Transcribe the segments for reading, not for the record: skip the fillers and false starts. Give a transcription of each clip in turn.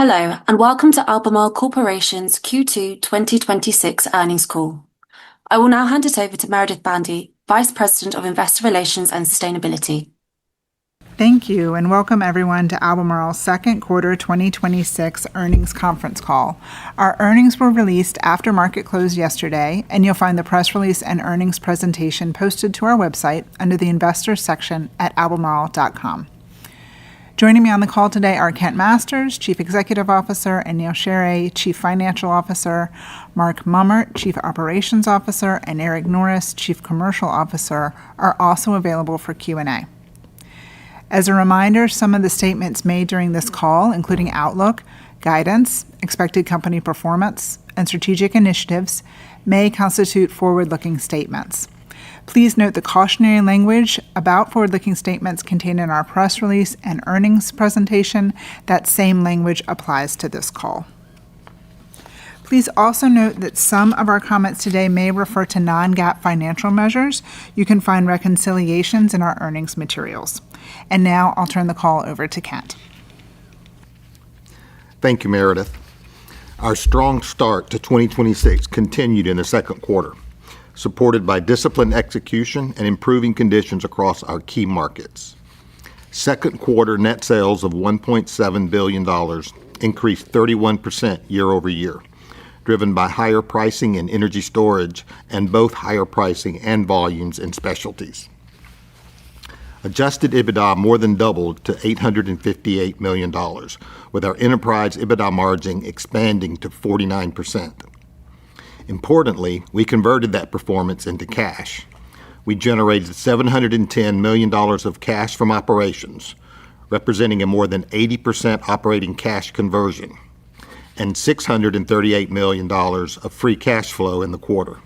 Hello, and welcome to Albemarle Corporation's Q2 2026 earnings call. I will now hand it over to Meredith Bandy, Vice President of Investor Relations and Sustainability. Thank you, and welcome everyone to Albemarle's second quarter 2026 earnings conference call. Our earnings were released after market close yesterday, and you'll find the press release and earnings presentation posted to our website under the Investors section at albemarle.com. Joining me on the call today are Kent Masters, Chief Executive Officer, and Neal Sheorey, Chief Financial Officer. Mark Mummert, Chief Operations Officer, and Eric Norris, Chief Commercial Officer, are also available for Q&A. As a reminder, some of the statements made during this call, including outlook, guidance, expected company performance, and strategic initiatives, may constitute forward-looking statements. Please note the cautionary language about forward-looking statements contained in our press release and earnings presentation. That same language applies to this call. Please also note that some of our comments today may refer to non-GAAP financial measures. You can find reconciliations in our earnings materials. And now I'll turn the call over to Kent. Thank you, Meredith. Our strong start to 2026 continued in the second quarter, supported by disciplined execution and improving conditions across our key markets. Second quarter net sales of $1.7 billion increased 31% year over year, driven by higher pricing in energy storage and both higher pricing and volumes in specialties. Adjusted EBITDA more than doubled to $858 million, with our enterprise EBITDA margin expanding to 49%. Importantly, we converted that performance into cash. We generated $710 million of cash from operations, representing a more than 80% operating cash conversion, and $638 million of free cash flow in the quarter.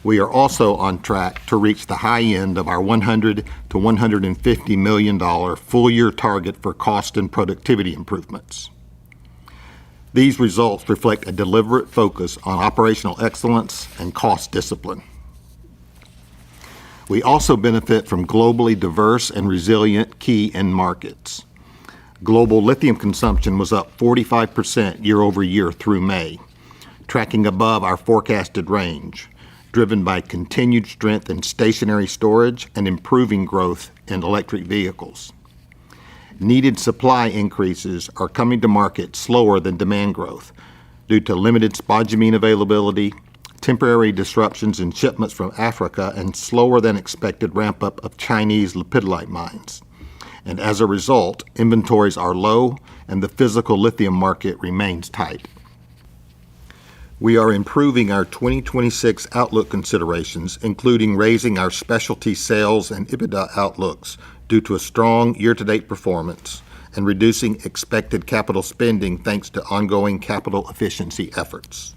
We are also on track to reach the high end of our $100 to $150 million full-year target for cost and productivity improvements. These results reflect a deliberate focus on operational excellence and cost discipline. We also benefit from globally diverse and resilient key end markets. Global lithium consumption was up 45% year over year through May, tracking above our forecasted range, driven by continued strength in stationary storage and improving growth in electric vehicles. Needed supply increases are coming to market slower than demand growth due to limited spodumene availability, temporary disruptions in shipments from Africa, and slower than expected ramp-up of Chinese lepidolite mines. And as a result, inventories are low and the physical lithium market remains tight. We are improving our 2026 outlook considerations, including raising our specialty sales and EBITDA outlooks due to a strong year-to-date performance and reducing expected capital spending thanks to ongoing capital efficiency efforts.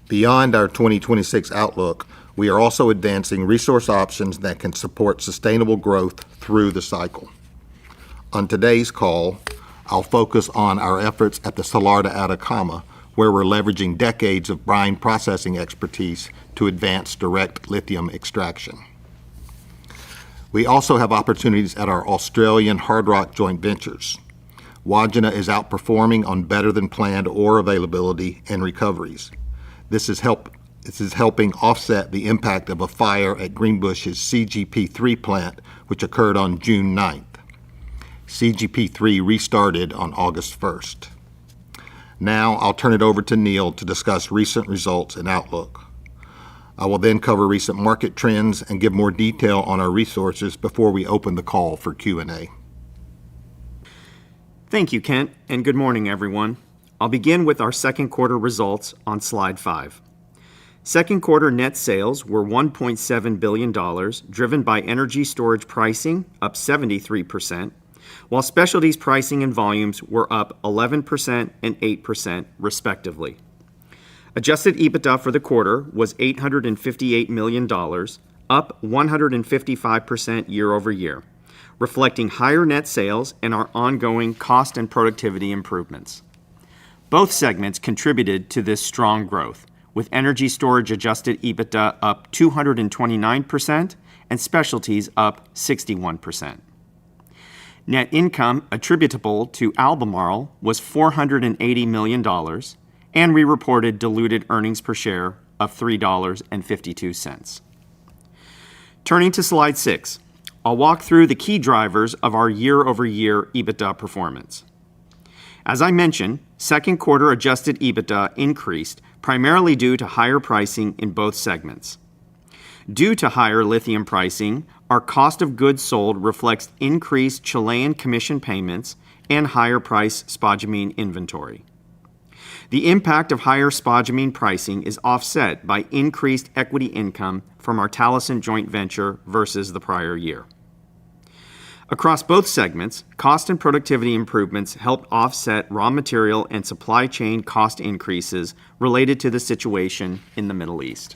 Beyond our 2026 outlook, we are also advancing resource options that can support sustainable growth through the cycle. On today's call, I'll focus on our efforts at the Salar de Atacama, where we're leveraging decades of brine processing expertise to advance direct lithium extraction. We also have opportunities at our Australian hard rock joint ventures. Wodgina is outperforming on better than planned ore availability and recoveries. This is helping offset the impact of a fire at Greenbushes' CGP3 plant, which occurred on June 9th. CGP3 restarted on August 1st. Now I'll turn it over to Neal to discuss recent results and outlook. I will then cover recent market trends and give more detail on our resources before we open the call for Q&A. Thank you, Kent, and good morning, everyone. I'll begin with our second quarter results on slide 5. Second quarter net sales were $1.7 billion, driven by energy storage pricing up 73%, while specialties pricing and volumes were up 11% and 8% respectively. Adjusted EBITDA for the quarter was $858 million, up 155% year over year, reflecting higher net sales and our ongoing cost and productivity improvements. Both segments contributed to this strong growth, with energy storage adjusted EBITDA up 229% and specialties up 61%. Net income attributable to Albemarle was $480 million, and we reported diluted earnings per share of $3.52. Turning to slide 6, I'll walk through the key drivers of our year-over-year EBITDA performance. As I mentioned, second quarter adjusted EBITDA increased primarily due to higher pricing in both segments. Due to higher lithium pricing, our cost of goods sold reflects increased Chilean commission payments and higher price spodumene inventory. The impact of higher spodumene pricing is offset by increased equity income from our Talison joint venture versus the prior year. Across both segments, cost and productivity improvements helped offset raw material and supply chain cost increases related to the situation in the Middle East.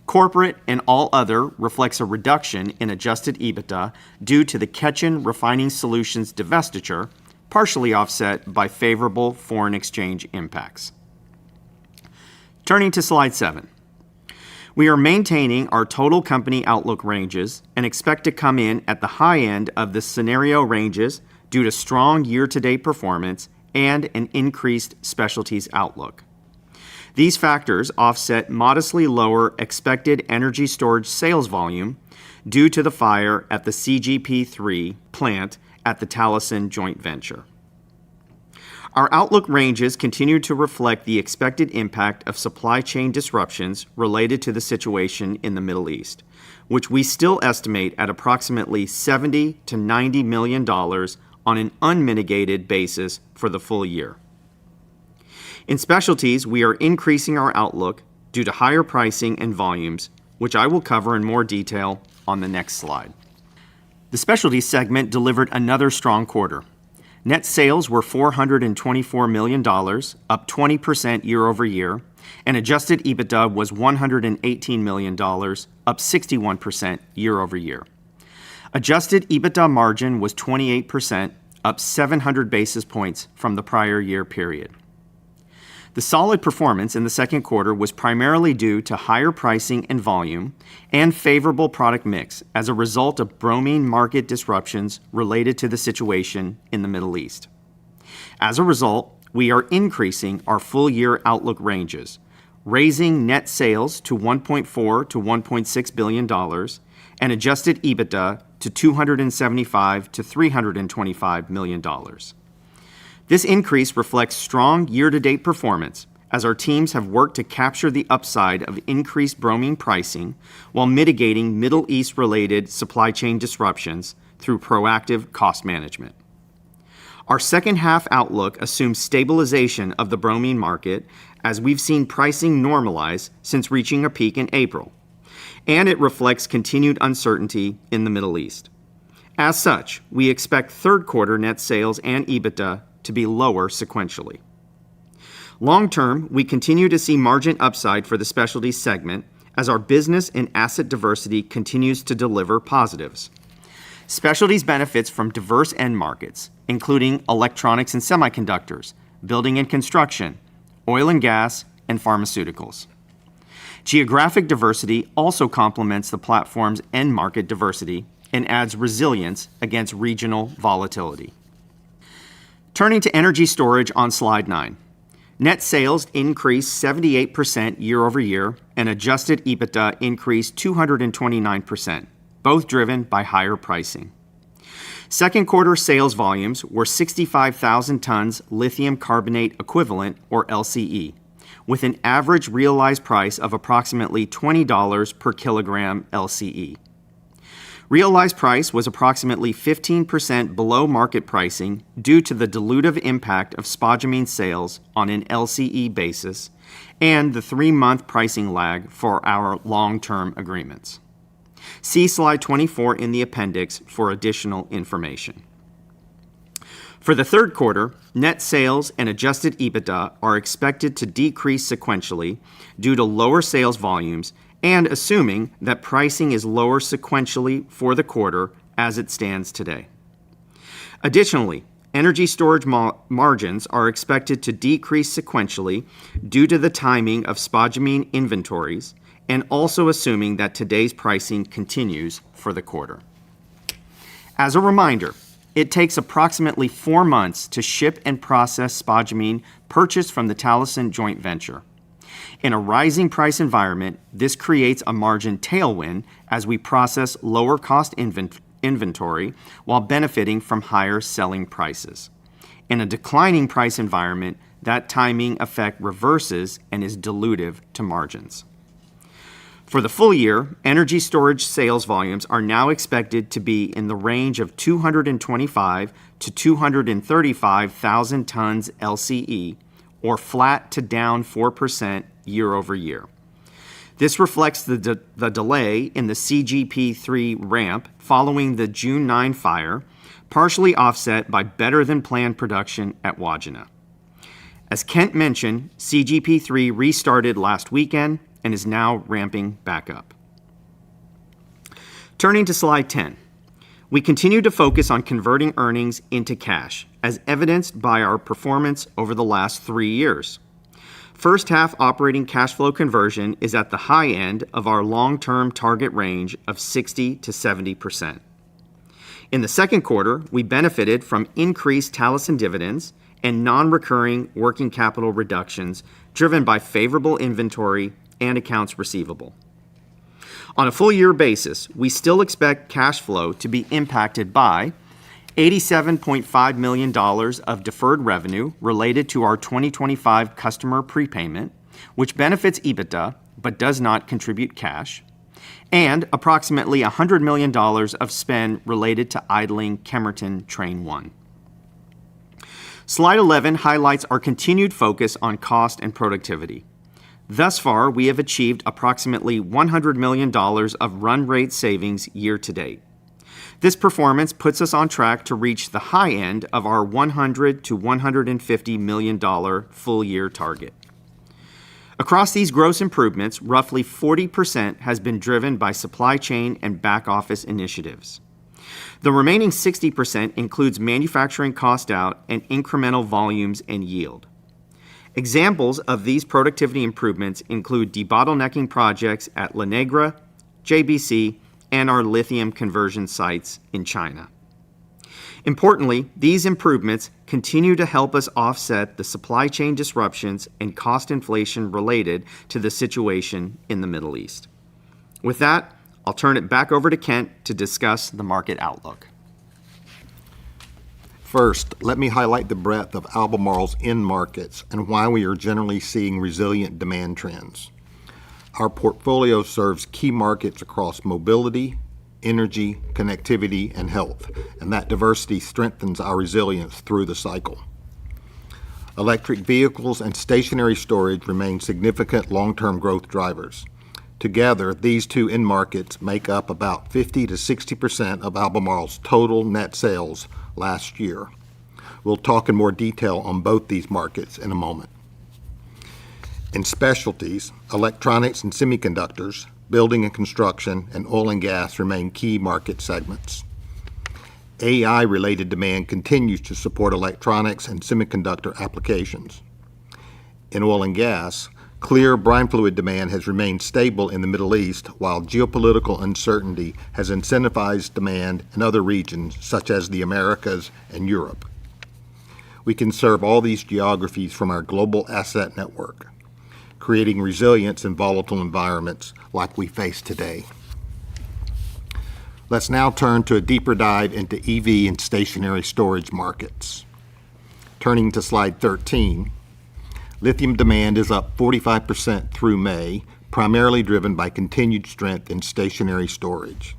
Corporate and all other reflects a reduction in adjusted EBITDA due to the Ketjen Refining Solutions divestiture, partially offset by favorable foreign exchange impacts. Turning to slide 7. We are maintaining our total company outlook ranges and expect to come in at the high end of the scenario ranges due to strong year-to-date performance and an increased specialties outlook. These factors offset modestly lower expected energy storage sales volume due to the fire at the CGP3 plant at the Talison joint venture. Our outlook ranges continue to reflect the expected impact of supply chain disruptions related to the situation in the Middle East, which we still estimate at approximately $70 to $90 million on an unmitigated basis for the full year. In specialties, we are increasing our outlook due to higher pricing and volumes, which I will cover in more detail on the next slide. The specialties segment delivered another strong quarter. Net sales were $424 million, up 20% year over year, and adjusted EBITDA was $118 million, up 61% year over year. Adjusted EBITDA margin was 28%, up 700 basis points from the prior year period. The solid performance in the second quarter was primarily due to higher pricing and volume and favorable product mix as a result of bromine market disruptions related to the situation in the Middle East. As a result, we are increasing our full-year outlook ranges, raising net sales to $1.4 to $1.6 billion and adjusted EBITDA to $275 to $325 million. This increase reflects strong year-to-date performance as our teams have worked to capture the upside of increased bromine pricing while mitigating Middle East-related supply chain disruptions through proactive cost management. Our second half outlook assumes stabilization of the bromine market as we've seen pricing normalize since reaching a peak in April, and it reflects continued uncertainty in the Middle East. As such, we expect third quarter net sales and EBITDA to be lower sequentially. Long term, we continue to see margin upside for the specialties segment as our business and asset diversity continues to deliver positives. Specialties benefits from diverse end markets, including electronics and semiconductors, building and construction, oil and gas, and pharmaceuticals. Geographic diversity also complements the platform's end market diversity and adds resilience against regional volatility. Turning to energy storage on slide 9. Net sales increased 78% year over year and adjusted EBITDA increased 229%, both driven by higher pricing. Second quarter sales volumes were 65,000 tons lithium carbonate equivalent, or LCE, with an average realized price of approximately $20 per kilogram LCE. Realized price was approximately 15% below market pricing due to the dilutive impact of spodumene sales on an LCE basis and the 3-month pricing lag for our long-term agreements. See slide 24 in the appendix for additional information. For the third quarter, net sales and adjusted EBITDA are expected to decrease sequentially due to lower sales volumes and assuming that pricing is lower sequentially for the quarter as it stands today. Additionally, energy storage margins are expected to decrease sequentially due to the timing of spodumene inventories and also assuming that today's pricing continues for the quarter. As a reminder, it takes approximately 4 months to ship and process spodumene purchased from the Talison joint venture. In a rising price environment, this creates a margin tailwind as we process lower cost inventory while benefiting from higher selling prices. In a declining price environment, that timing effect reverses and is dilutive to margins. For the full year, energy storage sales volumes are now expected to be in the range of 225 to 235,000 tons LCE, or flat to down 4% year over year. This reflects the delay in the CGP3 ramp following the June 9 fire, partially offset by better than planned production at Wodgina. As Kent mentioned, CGP3 restarted last weekend and is now ramping back up. Turning to slide 10, we continue to focus on converting earnings into cash, as evidenced by our performance over the last 3 years. First half operating cash flow conversion is at the high end of our long-term target range of 60 to 70%. In the second quarter, we benefited from increased Talison dividends and non-recurring working capital reductions driven by favorable inventory and accounts receivable. On a full year basis, we still expect cash flow to be impacted by $87.5 million of deferred revenue related to our 2025 customer prepayment, which benefits EBITDA but does not contribute cash, and approximately $100 million of spend related to idling Kemerton Train 1. Slide 11 highlights our continued focus on cost and productivity. Thus far, we have achieved approximately $100 million of run rate savings year to date. This performance puts us on track to reach the high end of our $100 to $150 million full year target. Across these gross improvements, roughly 40% has been driven by supply chain and back office initiatives. The remaining 60% includes manufacturing cost out and incremental volumes and yield. Examples of these productivity improvements include debottlenecking projects at La Negra, JBC, and our lithium conversion sites in China. Importantly, these improvements continue to help us offset the supply chain disruptions and cost inflation related to the situation in the Middle East. With that, I'll turn it back over to Kent to discuss the market outlook. First, let me highlight the breadth of Albemarle's end markets and why we are generally seeing resilient demand trends. Our portfolio serves key markets across mobility, energy, connectivity, and health, and that diversity strengthens our resilience through the cycle. Electric vehicles and stationary storage remain significant long-term growth drivers. Together, these two end markets make up about 50 to 60% of Albemarle's total net sales last year. We'll talk in more detail on both these markets in a moment. In specialties, electronics and semiconductors, building and construction, and oil and gas remain key market segments. AI-related demand continues to support electronics and semiconductor applications. In oil and gas, clear brine fluid demand has remained stable in the Middle East, while geopolitical uncertainty has incentivized demand in other regions, such as the Americas and Europe. We can serve all these geographies from our global asset network, creating resilience in volatile environments like we face today. Let's now turn to a deeper dive into EV and stationary storage markets. Turning to slide 13, lithium demand is up 45% through May, primarily driven by continued strength in stationary storage.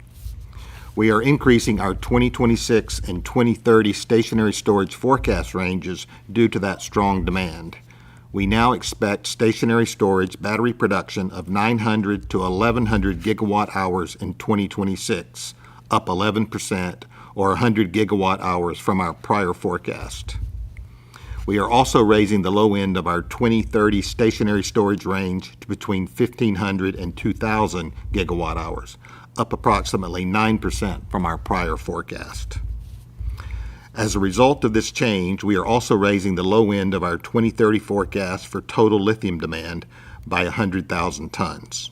We are increasing our 2026 and 2030 stationary storage forecast ranges due to that strong demand. We now expect stationary storage battery production of 900 to 1,100 gigawatt hours in 2026, up 11%, or 100 gigawatt hours from our prior forecast. We are also raising the low end of our 2030 stationary storage range to between 1,500 and 2,000 gigawatt hours, up approximately 9% from our prior forecast. As a result of this change, we are also raising the low end of our 2030 forecast for total lithium demand by 100,000 tons.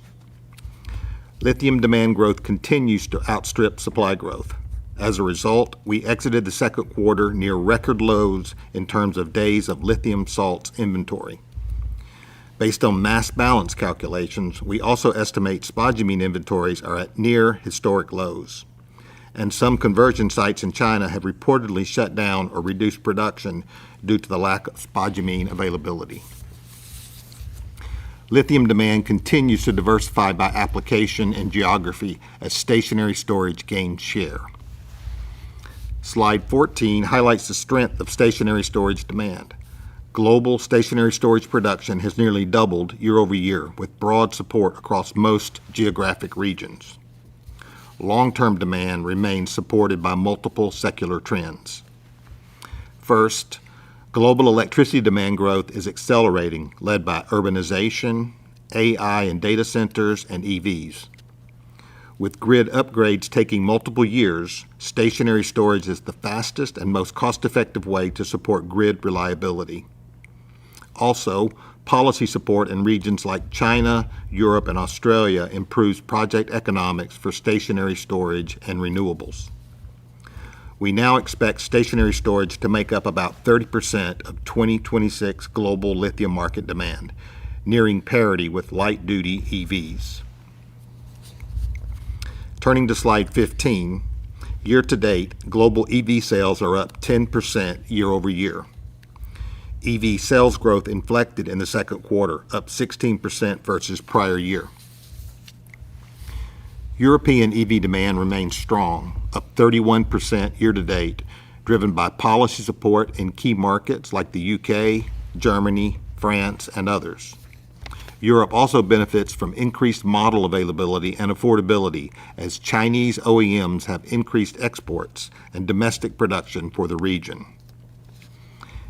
Lithium demand growth continues to outstrip supply growth. As a result, we exited the second quarter near record lows in terms of days of lithium salts inventory. Based on mass balance calculations, we also estimate spodumene inventories are at near historic lows, and some conversion sites in China have reportedly shut down or reduced production due to the lack of spodumene availability. Lithium demand continues to diversify by application and geography as stationary storage gains share. Slide 14 highlights the strength of stationary storage demand. Global stationary storage production has nearly doubled year over year, with broad support across most geographic regions. Long-term demand remains supported by multiple secular trends. First, global electricity demand growth is accelerating, led by urbanization, AI and data centers, and EVs. With grid upgrades taking multiple years, stationary storage is the fastest and most cost-effective way to support grid reliability. Also, policy support in regions like China, Europe, and Australia improves project economics for stationary storage and renewables. We now expect stationary storage to make up about 30% of 2026 global lithium market demand, nearing parity with light-duty EVs. Turning to slide 15, year-to-date, global EV sales are up 10% year over year. EV sales growth inflected in the second quarter, up 16% versus prior year. European EV demand remains strong, up 31% year-to-date, driven by policy support in key markets like the UK, Germany, France, and others. Europe also benefits from increased model availability and affordability as Chinese OEMs have increased exports and domestic production for the region.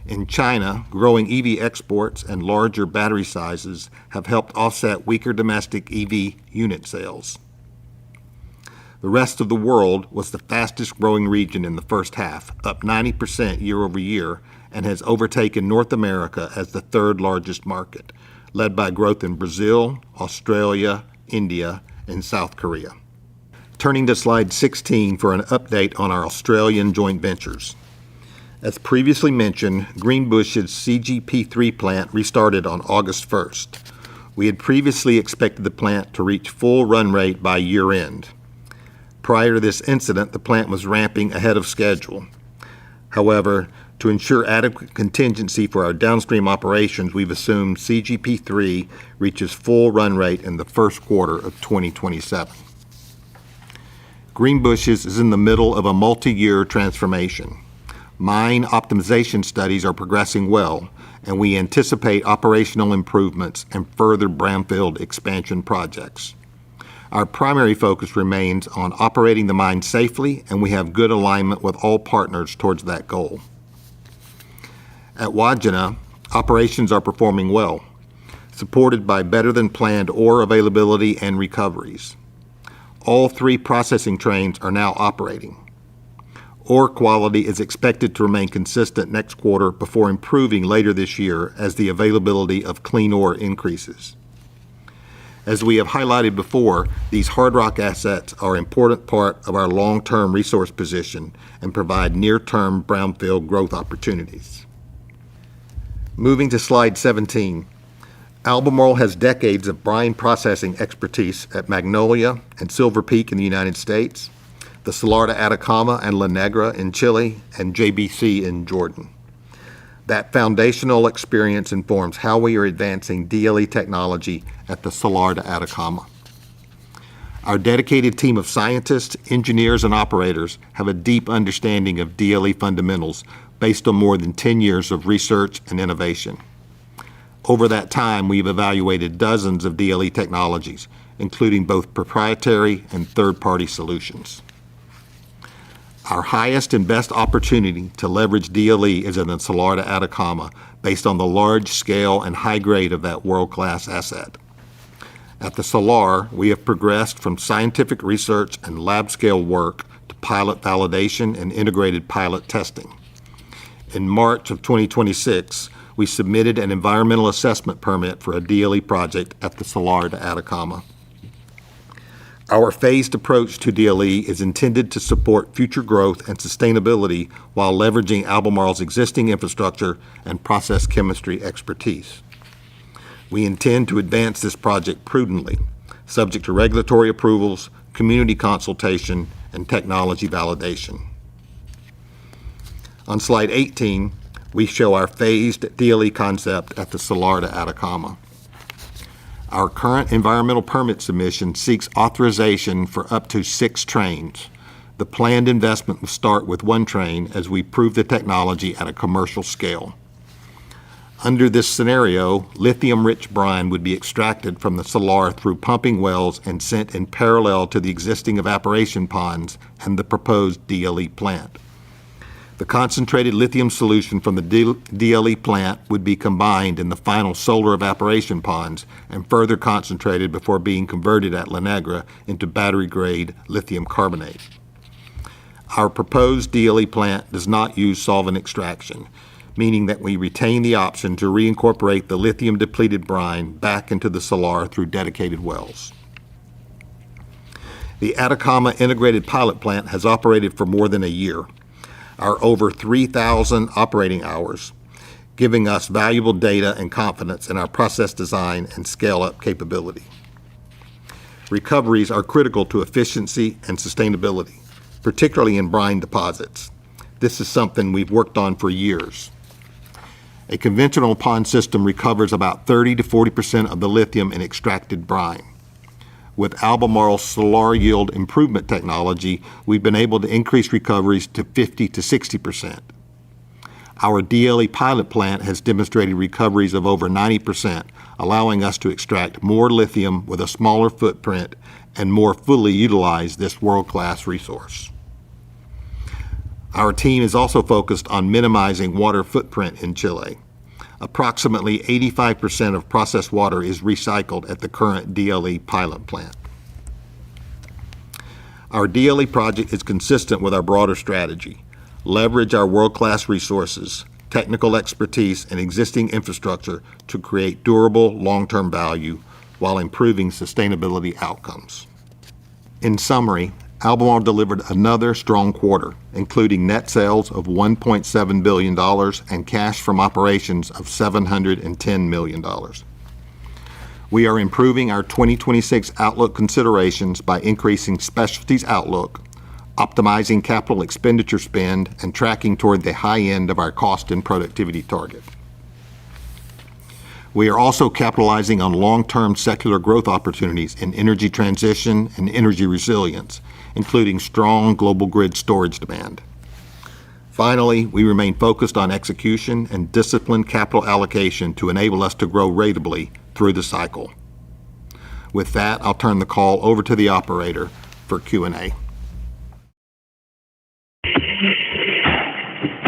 In China, growing EV exports and larger battery sizes have helped offset weaker domestic EV unit sales. The rest of the world was the fastest growing region in the first half, up 90% year over year, and has overtaken North America as the third largest market, led by growth in Brazil, Australia, India, and South Korea. Turning to slide 16 for an update on our Australian joint ventures. As previously mentioned, Greenbushes' CGP3 plant restarted on August 1st. We had previously expected the plant to reach full run rate by year-end. Prior to this incident, the plant was ramping ahead of schedule. However, to ensure adequate contingency for our downstream operations, we've assumed CGP3 reaches full run rate in the first quarter of 2027. Greenbushes is in the middle of a multi-year transformation. Mine optimization studies are progressing well, and we anticipate operational improvements and further brownfield expansion projects. Our primary focus remains on operating the mine safely, and we have good alignment with all partners towards that goal. At Wodgina, operations are performing well, supported by better-than-planned ore availability and recoveries. All three processing trains are now operating. Ore quality is expected to remain consistent next quarter before improving later this year as the availability of clean ore increases. As we have highlighted before, these hard rock assets are an important part of our long-term resource position and provide near-term brownfield growth opportunities. Moving to slide 17, Albemarle has decades of brine processing expertise at Magnolia and Silver Peak in the United States, the Salar de Atacama and La Negra in Chile, and JBC in Jordan. That foundational experience informs how we are advancing DLE technology at the Salar de Atacama. Our dedicated team of scientists, engineers, and operators have a deep understanding of DLE fundamentals based on more than 10 years of research and innovation. Over that time, we've evaluated dozens of DLE technologies, including both proprietary and third-party solutions. Our highest and best opportunity to leverage DLE is in the Salar de Atacama based on the large scale and high grade of that world-class asset. At the Salar, we have progressed from scientific research and lab-scale work to pilot validation and integrated pilot testing. In March of 2026, we submitted an environmental assessment permit for a DLE project at the Salar de Atacama. Our phased approach to DLE is intended to support future growth and sustainability while leveraging Albemarle's existing infrastructure and process chemistry expertise. We intend to advance this project prudently, subject to regulatory approvals, community consultation, and technology validation. On slide 18, we show our phased DLE concept at the Salar de Atacama. Our current environmental permit submission seeks authorization for up to 6 trains. The planned investment will start with 1 train as we prove the technology at a commercial scale. Under this scenario, lithium-rich brine would be extracted from the salar through pumping wells and sent in parallel to the existing evaporation ponds and the proposed DLE plant. The concentrated lithium solution from the DLE plant would be combined in the final solar evaporation ponds and further concentrated before being converted at La Negra into battery-grade lithium carbonate. Our proposed DLE plant does not use solvent extraction, meaning that we retain the option to reincorporate the lithium-depleted brine back into the salar through dedicated wells. The Atacama Integrated Pilot Plant has operated for more than a year. Our over 3,000 operating hours, giving us valuable data and confidence in our process design and scale-up capability. Recoveries are critical to efficiency and sustainability, particularly in brine deposits. This is something we've worked on for years. A conventional pond system recovers about 30 to 40% of the lithium in extracted brine. With Albemarle's Salar Yield Improvement technology, we've been able to increase recoveries to 50 to 60%. Our DLE pilot plant has demonstrated recoveries of over 90%, allowing us to extract more lithium with a smaller footprint and more fully utilize this world-class resource. Our team is also focused on minimizing water footprint in Chile. Approximately 85% of processed water is recycled at the current DLE pilot plant. Our DLE project is consistent with our broader strategy. Leverage our world-class resources, technical expertise, and existing infrastructure to create durable, long-term value while improving sustainability outcomes. In summary, Albemarle delivered another strong quarter, including net sales of $1.7 billion and cash from operations of $710 million. We are improving our 2026 outlook considerations by increasing specialties outlook, optimizing capital expenditure spend, and tracking toward the high end of our cost and productivity target. We are also capitalizing on long-term secular growth opportunities in energy transition and energy resilience, including strong global grid storage demand. Finally, we remain focused on execution and disciplined capital allocation to enable us to grow ratably through the cycle. With that, I'll turn the call over to the operator for Q&A.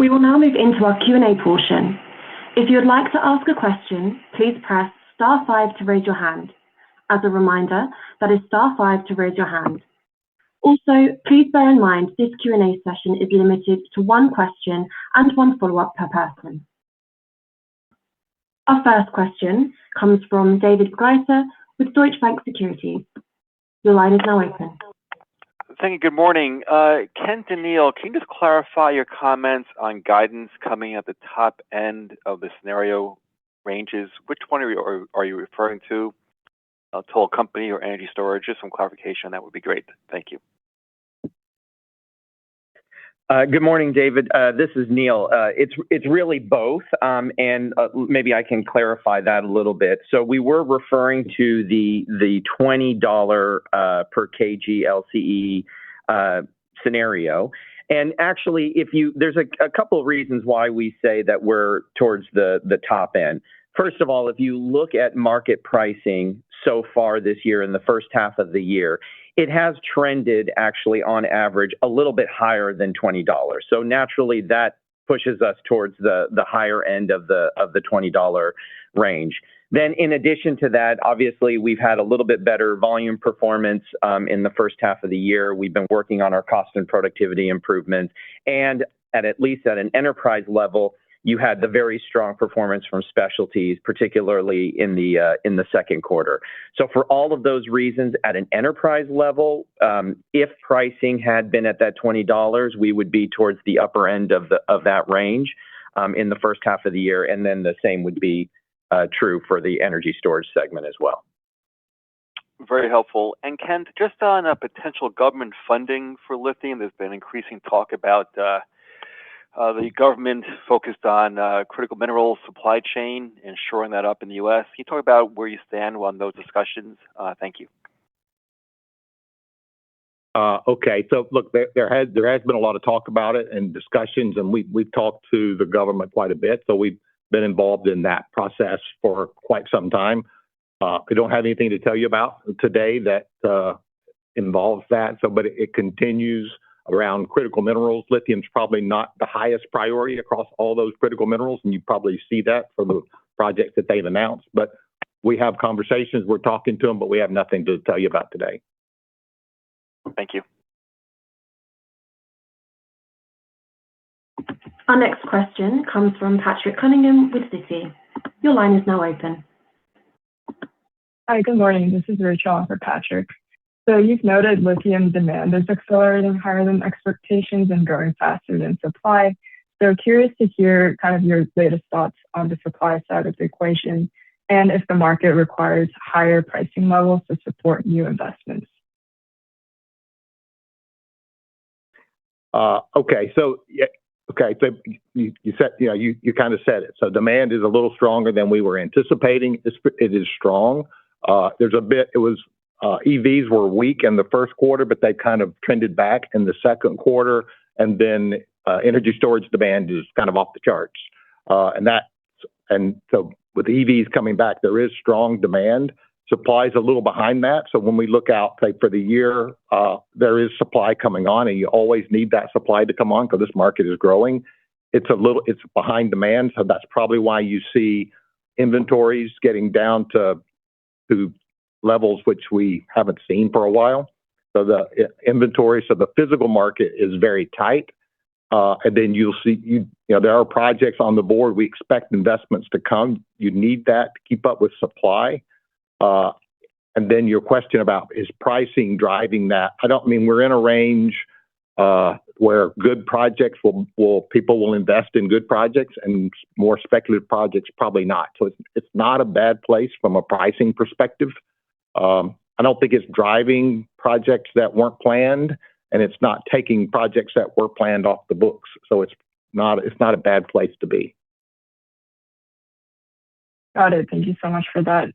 We will now move into our Q&A portion. If you would like to ask a question, please press star 5 to raise your hand. As a reminder, that is star 5 to raise your hand. Also, please bear in mind this Q&A session is limited to 1 question and 1 follow-up per person. Our first question comes from David Begleiter with Deutsche Bank Securities. Your line is now open. Thank you. Good morning. Kent and Neil, can you just clarify your comments on guidance coming at the top end of the scenario ranges? Which one are you referring to? Total company or energy storage? Just some clarification on that would be great. Thank you. Good morning, David. This is Neil. It's really both, and maybe I can clarify that a little bit. So we were referring to the $20 per kg LCE scenario, and actually, there's a couple of reasons why we say that we're towards the top end. First of all, if you look at market pricing so far this year in the first half of the year, it has trended actually on average a little bit higher than $20. So naturally that pushes us towards the higher end of the $20 range. Then in addition to that, obviously we've had a little bit better volume performance in the first half of the year. We've been working on our cost and productivity improvements, and at least at an enterprise level, you had the very strong performance from specialties, particularly in the second quarter. So for all of those reasons, at an enterprise level, if pricing had been at that $20, we would be towards the upper end of that range in the first half of the year, and then the same would be true for the energy storage segment as well. Very helpful. And Kent, just on potential government funding for lithium, there's been increasing talk about the government focused on critical mineral supply chain and shoring that up in the U.S. Can you talk about where you stand on those discussions? Thank you. Okay, so look, there has been a lot of talk about it and discussions, and we've talked to the government quite a bit. So we've been involved in that process for quite some time. I don't have anything to tell you about today that involves that. So, but it continues around critical minerals. Lithium's probably not the highest priority across all those critical minerals, and you probably see that from the projects that they've announced. But we have conversations, we're talking to them, but we have nothing to tell you about today. Thank you. Our next question comes from Patrick Cunningham with Citi. Your line is now open. Hi, good morning. This is Rachel for Patrick. So you've noted lithium demand is accelerating higher than expectations and growing faster than supply. So curious to hear kind of your latest thoughts on the supply side of the equation and if the market requires higher pricing levels to support new investments. Okay, so you said, you kind of said it. So demand is a little stronger than we were anticipating. It is strong. EVs were weak in the first quarter, but they kind of trended back in the second quarter. And then energy storage demand is kind of off the charts. And so with EVs coming back, there is strong demand. Supply is a little behind that. So when we look out, say, for the year, there is supply coming on, and you always need that supply to come on because this market is growing. It's behind demand. So that's probably why you see inventories getting down to levels which we haven't seen for a while. So the inventory, so the physical market is very tight. And then you'll see, there are projects on the board. We expect investments to come. You need that to keep up with supply. And then your question about is pricing driving that? We're in a range where good projects people will invest in good projects, and more speculative projects probably not. So it's not a bad place from a pricing perspective. I don't think it's driving projects that weren't planned, and it's not taking projects that were planned off the books. So it's not a bad place to be. Got it. Thank you so much for that.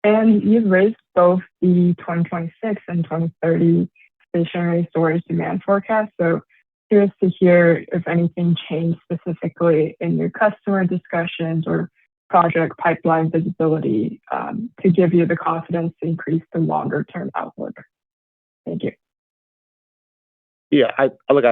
And you've raised both the 2026 and 2030 stationary storage demand forecast. So curious to hear if anything changed specifically in your customer discussions or project pipeline visibility to give you the confidence to increase the longer term outlook. Thank you. Yeah, I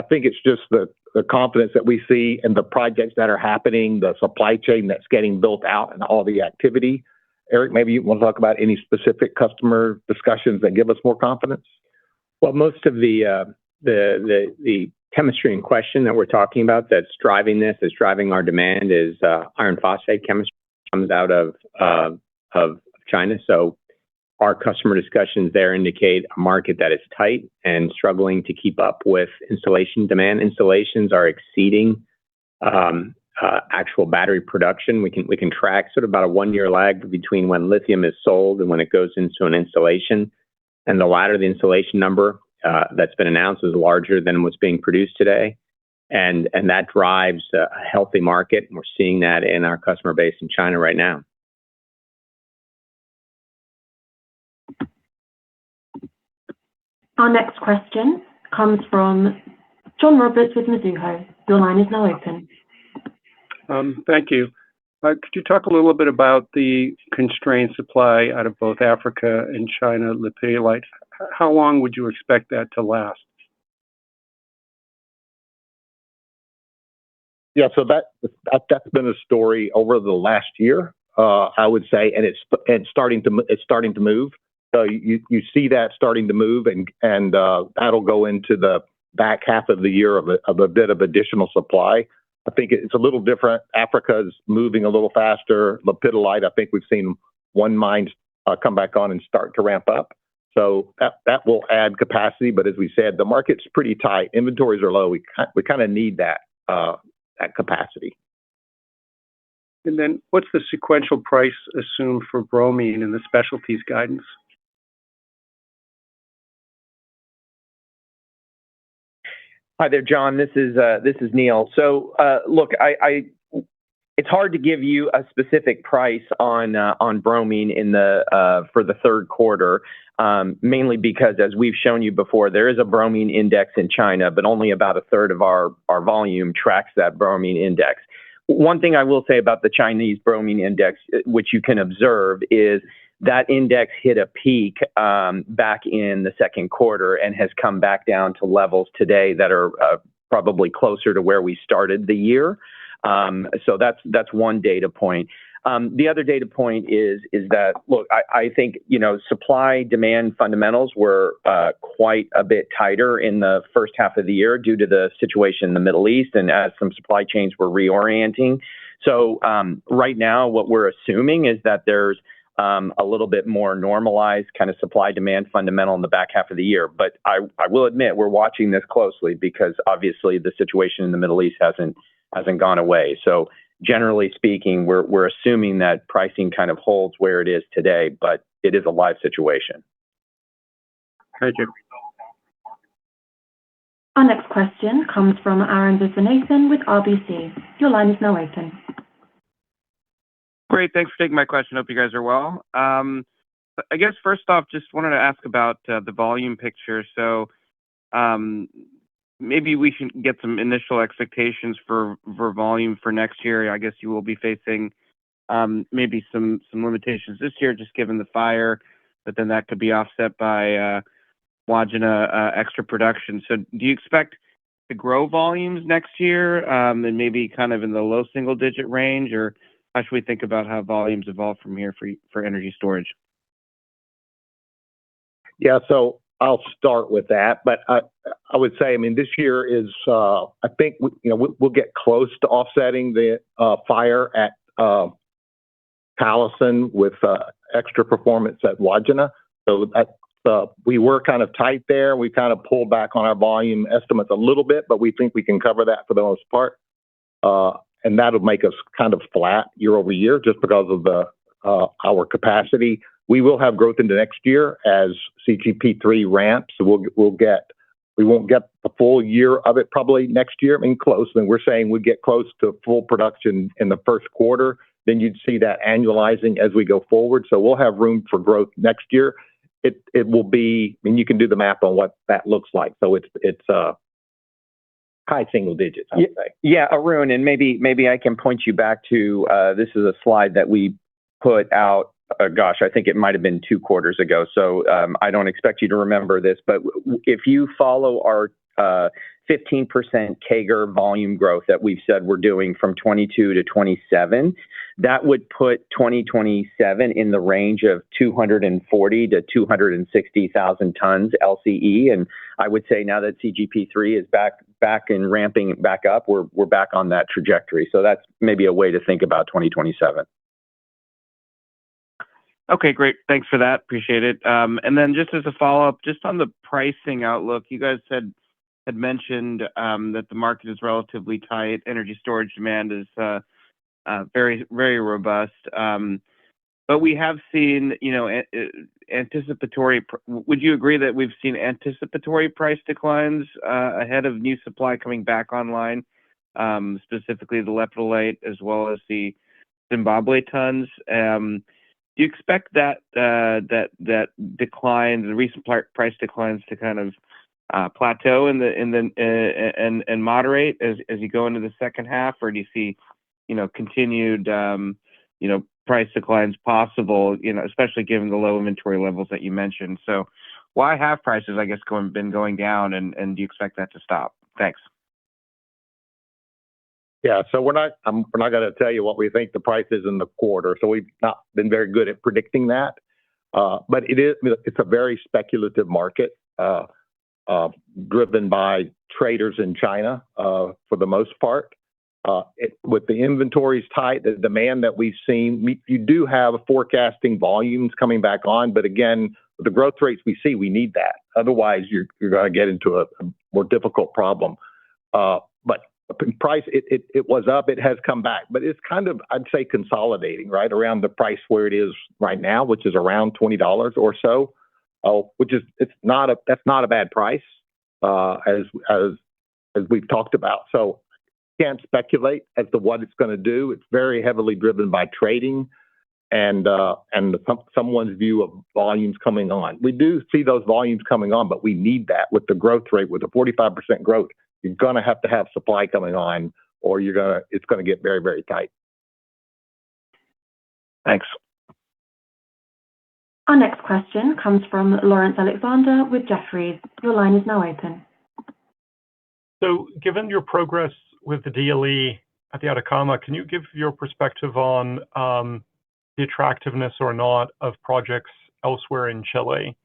think it's just the confidence that we see in the projects that are happening, the supply chain that's getting built out, and all the activity. Eric, maybe you want to talk about any specific customer discussions that give us more confidence? Well, most of the chemistry in question that we're talking about that's driving our demand is iron phosphate chemistry comes out of China. So our customer discussions there indicate a market that is tight and struggling to keep up with installation demand. Installations are exceeding actual battery production. We can track sort of about a 1-year lag between when lithium is sold and when it goes into an installation. And the latter, the installation number that's been announced, is larger than what's being produced today. And that drives a healthy market. And we're seeing that in our customer base in China right now. Our next question comes from John Roberts with Mizuho. Your line is now open. Thank you. Could you talk a little bit about the constrained supply out of both Africa and China lepidolite? How long would you expect that to last? Yeah, so that's been a story over the last year, I would say, and it's starting to move. So you see that starting to move, and that'll go into the back half of the year of a bit of additional supply. I think it's a little different. Africa's moving a little faster. Lepidolite, I think we've seen one mine come back on and start to ramp up. So that will add capacity. But as we said, the market's pretty tight. Inventories are low. We kind of need that capacity. And then what's the sequential price assumed for bromine in the specialties guidance? Hi there, John. This is Neil. So look, it's hard to give you a specific price on bromine in for the third quarter, mainly because, as we've shown you before, there is a bromine index in China, but only about a third of our volume tracks that bromine index. One thing I will say about the Chinese bromine index, which you can observe, is that index hit a peak back in the second quarter and has come back down to levels today that are probably closer to where we started the year. So that's one data point. The other data point is that, look, I think, supply demand fundamentals were quite a bit tighter in the first half of the year due to the situation in the Middle East and as some supply chains were reorienting. So right now, what we're assuming is that there's a little bit more normalized kind of supply demand fundamental in the back half of the year. But I will admit we're watching this closely because obviously the situation in the Middle East hasn't gone away. So generally speaking, we're assuming that pricing kind of holds where it is today, but it is a live situation. Thank you. Our next question comes from Aaron Viswanathan with RBC. Your line is now open. Great, thanks for taking my question. Hope you guys are well. I guess first off, just wanted to ask about the volume picture. So maybe we should get some initial expectations for volume for next year. I guess you will be facing maybe some limitations this year, just given the fire, but then that could be offset by Wodgina extra production. So do you expect to grow volumes next year and maybe kind of in the low single-digit range, or how should we think about how volumes evolve from here for energy storage? Yeah, so I'll start with that, but I would say, I mean, this year is, I think, we'll get close to offsetting the fire at Talison with extra performance at Wodgina. So we were kind of tight there. We kind of pulled back on our volume estimates a little bit, but we think we can cover that for the most part. And that'll make us kind of flat year over year just because of our capacity. We will have growth into next year as CGP3 ramps. So we won't get the full year of it probably next year. I mean, close. And we're saying we get close to full production in the first quarter. Then you'd see that annualizing as we go forward. So we'll have room for growth next year. It will be, I mean, you can do the math on what that looks like. So it's high single digits, I would say. Yeah, Arun, and maybe I can point you back to this is a slide that we put out. Gosh, I think it might have been 2 quarters ago. So I don't expect you to remember this, but if you follow our 15% CAGR volume growth that we've said we're doing from 22 to 27, that would put 2027 in the range of 240 to 260,000 tons LCE. And I would say now that CGP3 is back and ramping back up, we're back on that trajectory. So that's maybe a way to think about 2027. Okay, great. Thanks for that. Appreciate it. And then just as a follow-up, just on the pricing outlook, you guys had mentioned that the market is relatively tight. Energy storage demand is very, very robust. But we have seen, anticipatory. Would you agree that we've seen anticipatory price declines ahead of new supply coming back online, specifically the lepidolite as well as the Zimbabwe tons? Do you expect that decline, the recent price declines, to kind of plateau and moderate as you go into the second half, or do you see continued price declines possible, especially given the low inventory levels that you mentioned? So why have prices, I guess, been going down, and do you expect that to stop? Thanks. Yeah, so we're not going to tell you what we think the price is in the quarter. So we've not been very good at predicting that. But it's a very speculative market, driven by traders in China for the most part. With the inventories tight, the demand that we've seen, you do have forecasting volumes coming back on, but again, with the growth rates we see, we need that. Otherwise, you're going to get into a more difficult problem. But price, it was up, it has come back, but it's kind of, I'd say, consolidating right around the price where it is right now, which is around $20 or so. Which is that's not a bad price, as we've talked about. So can't speculate as to what it's going to do. It's very heavily driven by trading and someone's view of volumes coming on. We do see those volumes coming on, but we need that with the growth rate, with the 45% growth. You're going to have supply coming on, or it's going to get very, very tight. Thanks. Our next question comes from Lawrence Alexander with Jefferies. Your line is now open. So, given your progress with the DLE at the Atacama, can you give your perspective on the attractiveness or not of projects elsewhere in Chile?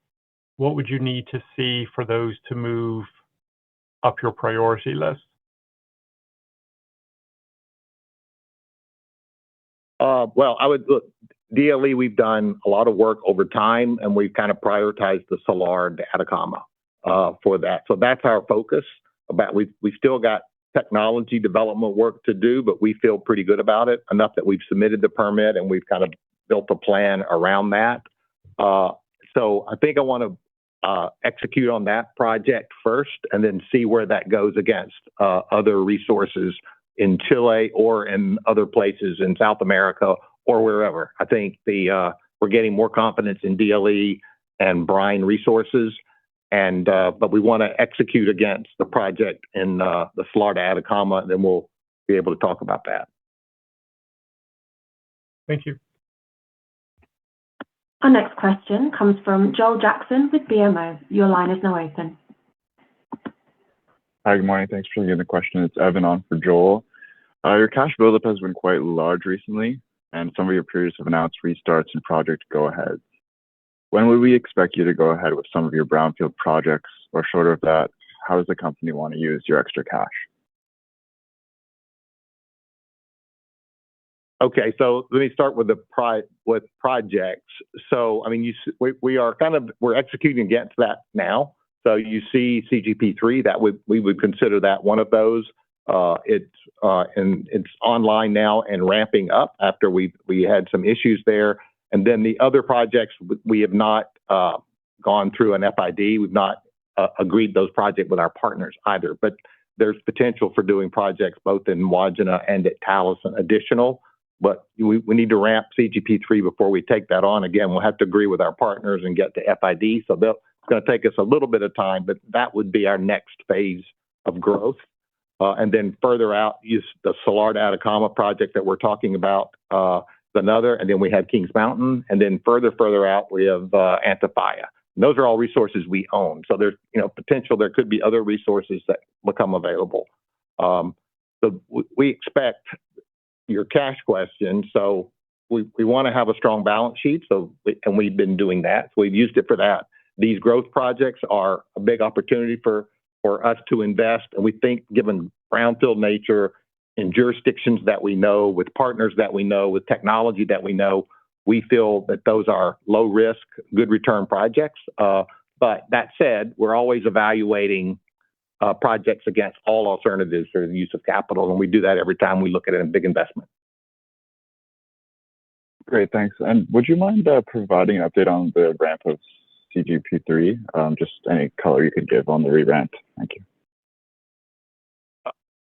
What would you need to see for those to move up your priority list? Well, I would look. DLE, we've done a lot of work over time, and we've kind of prioritized the Salar de Atacama for that. So that's our focus. We still got technology development work to do, but we feel pretty good about it, enough that we've submitted the permit and we've kind of built a plan around that. So I think I want to execute on that project first and then see where that goes against other resources in Chile or in other places in South America or wherever. I think we're getting more confidence in DLE and brine resources, but we want to execute against the project in the Salar de Atacama, and then we'll be able to talk about that. Thank you. Our next question comes from Joel Jackson with BMO. Your line is now open. Hi, good morning. Thanks for getting the question. It's Evan on for Joel. Your cash buildup has been quite large recently, and some of your peers have announced restarts and project go-aheads. When would we expect you to go ahead with some of your brownfield projects, or short of that, how does the company want to use your extra cash? Okay, so let me start with with projects. So, I mean, we're executing against that now. So you see CGP3, we would consider that one of those. It's online now and ramping up after we had some issues there. And then the other projects, we have not gone through an FID. We've not agreed those projects with our partners either. But there's potential for doing projects both in Wodgina and at Talison additional. But we need to ramp CGP3 before we take that on. Again, we'll have to agree with our partners and get to FID. So it's going to take us a little bit of time, but that would be our next phase of growth. And then further out is the Salar de Atacama project that we're talking about, another. And then we have Kings Mountain. And then further out, we have Antofalla. And those are all resources we own. So there's potential there could be other resources that become available. So we expect your cash question. So we want to have a strong balance sheet. And we've been doing that. So we've used it for that. These growth projects are a big opportunity for us to invest. And we think, given brownfield nature in jurisdictions that we know, with partners that we know, with technology that we know, we feel that those are low risk, good return projects. But that said, we're always evaluating projects against all alternatives for the use of capital. And we do that every time we look at a big investment. Great, thanks. And would you mind providing an update on the ramp of CGP3? Just any color you could give on the re-ramp. Thank you.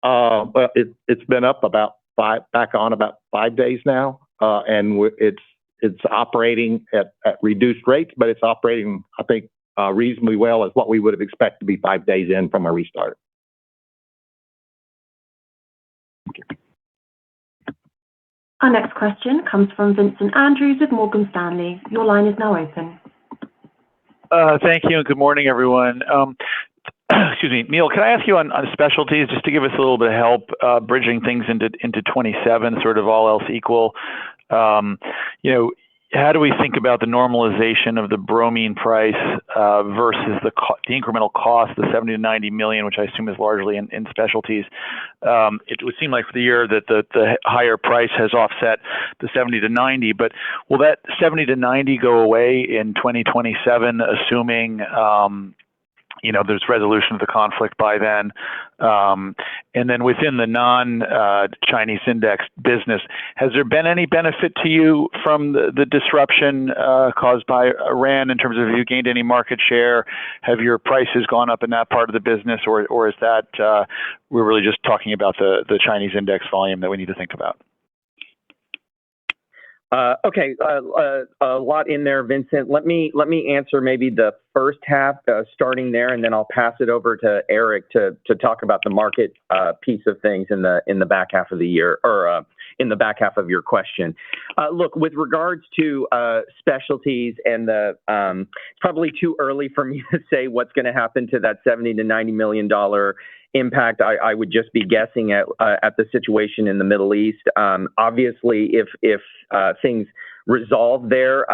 Well, it's been up back on about 5 days now, and it's operating at reduced rates, but it's operating, I think, reasonably well as what we would have expected to be 5 days in from a restart. Thank you. Our next question comes from Vincent Andrews with Morgan Stanley. Your line is now open. Thank you, and good morning, everyone. Excuse me, Neil, can I ask you on specialties, just to give us a little bit of help bridging things into 27, sort of all else equal? how do we think about the normalization of the bromine price versus the incremental cost, the 70 to 90 million, which I assume is largely in specialties? It would seem like for the year that the higher price has offset the 70 to 90, but will that 70 to 90 go away in 2027, assuming there's resolution of the conflict by then? And then within the non-Chinese index business, has there been any benefit to you from the disruption caused by Iran in terms of have you gained any market share? Have your prices gone up in that part of the business, or is that we're really just talking about the Chinese index volume that we need to think about? Okay, a lot in there, Vincent. Let me answer maybe the first half, starting there, and then I'll pass it over to Eric to talk about the market piece of things in the back half of the year, or in the back half of your question. Look, with regards to specialties and it's probably too early for me to say what's going to happen to that $70 to $90 million impact. I would just be guessing at the situation in the Middle East. Obviously, if things resolve there,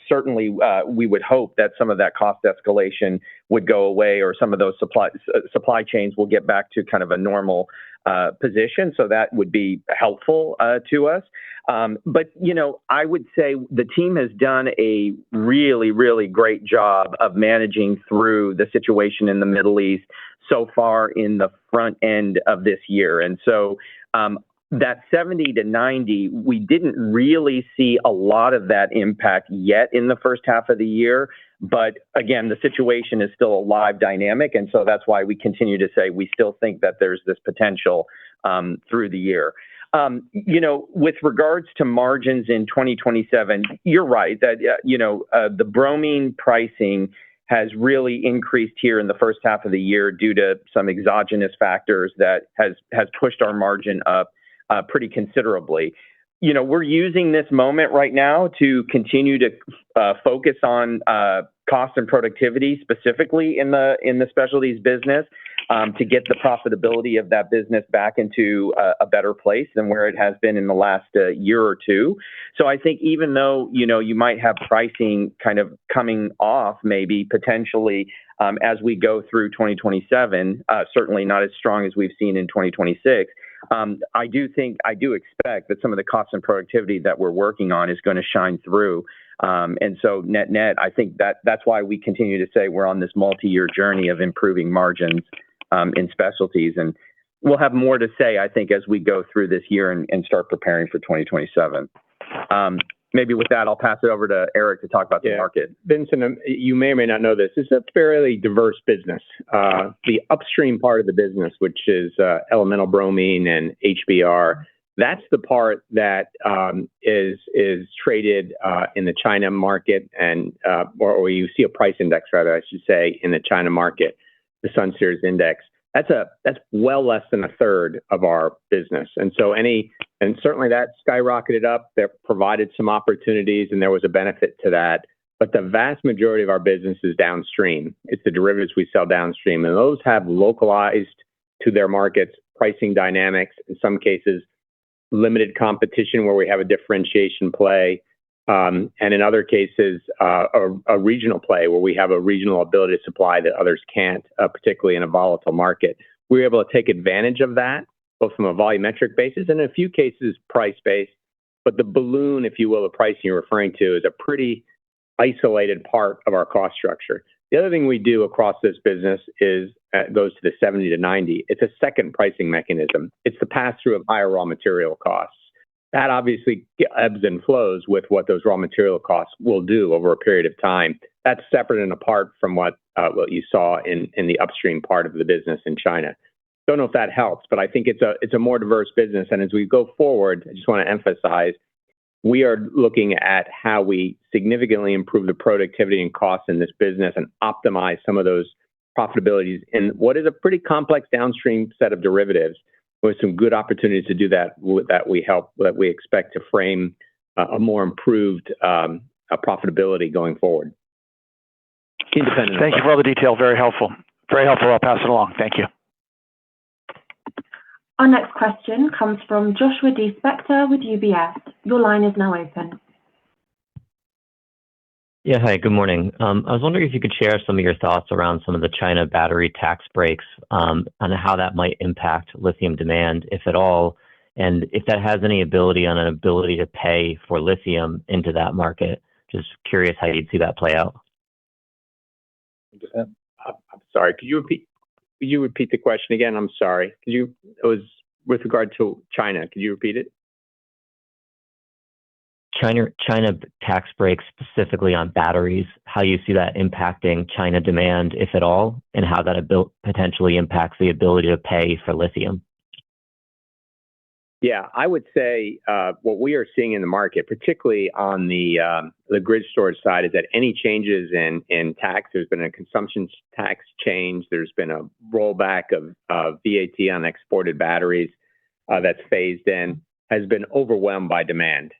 certainly we would hope that some of that cost escalation would go away, or some of those supply chains will get back to kind of a normal position. So that would be helpful to us. But, I would say the team has done a really, really great job of managing through the situation in the Middle East so far in the front end of this year. And so that 70 to 90, we didn't really see a lot of that impact yet in the first half of the year. But again, the situation is still a live dynamic. And so that's why we continue to say we still think that there's this potential through the year. With regards to margins in 2027, you're right that, the bromine pricing has really increased here in the first half of the year due to some exogenous factors that has pushed our margin up pretty considerably. We're using this moment right now to continue to focus on cost and productivity, specifically in the specialties business, to get the profitability of that business back into a better place than where it has been in the last year or two. So I think even though, you might have pricing kind of coming off maybe potentially as we go through 2027, certainly not as strong as we've seen in 2026, I do expect that some of the cost and productivity that we're working on is going to shine through. And so net, I think that's why we continue to say we're on this multi-year journey of improving margins in specialties. And we'll have more to say, I think, as we go through this year and start preparing for 2027. Maybe with that, I'll pass it over to Eric to talk about the market. Vincent, you may or may not know this. It's a fairly diverse business. The upstream part of the business, which is elemental bromine and HBR, that's the part that is traded in the China market, and or you see a price index, rather, I should say, in the China market, the Sun Series Index. That's well less than a third of our business, and certainly that skyrocketed up. That provided some opportunities, and there was a benefit to that. But the vast majority of our business is downstream. It's the derivatives we sell downstream, and those have localized to their markets pricing dynamics. In some cases, limited competition where we have a differentiation play, and in other cases, a regional play where we have a regional ability to supply that others can't, particularly in a volatile market. We're able to take advantage of that, both from a volumetric basis and in a few cases price-based. But the balloon, if you will, the pricing you're referring to is a pretty isolated part of our cost structure. The other thing we do across this business is goes to the 70 to 90. It's a second pricing mechanism. It's the pass-through of higher raw material costs. That obviously ebbs and flows with what those raw material costs will do over a period of time. That's separate and apart from what you saw in the upstream part of the business in China. Don't know if that helps, but I think it's a more diverse business. And as we go forward, I just want to emphasize, we are looking at how we significantly improve the productivity and costs in this business and optimize some of those profitabilities in what is a pretty complex downstream set of derivatives, with some good opportunities to do that that we expect to frame a more improved profitability going forward. Independent. Thank you for all the detail. Very helpful. Very helpful. I'll pass it along. Thank you. Our next question comes from Joshua D. Spector with UBS. Your line is now open. Yeah, hi, good morning. I was wondering if you could share some of your thoughts around some of the China battery tax breaks, on how that might impact lithium demand, if at all, and if that has any ability on an ability to pay for lithium into that market. Just curious how you'd see that play out. I'm sorry. Could you repeat the question again? I'm sorry. It was with regard to China. Could you repeat it? China tax breaks specifically on batteries, how you see that impacting China demand, if at all, and how that potentially impacts the ability to pay for lithium. Yeah, I would say what we are seeing in the market, particularly on the grid storage side, is that any changes in tax, there's been a consumption tax change, there's been a rollback of VAT on exported batteries that's phased in, has been overwhelmed by demand.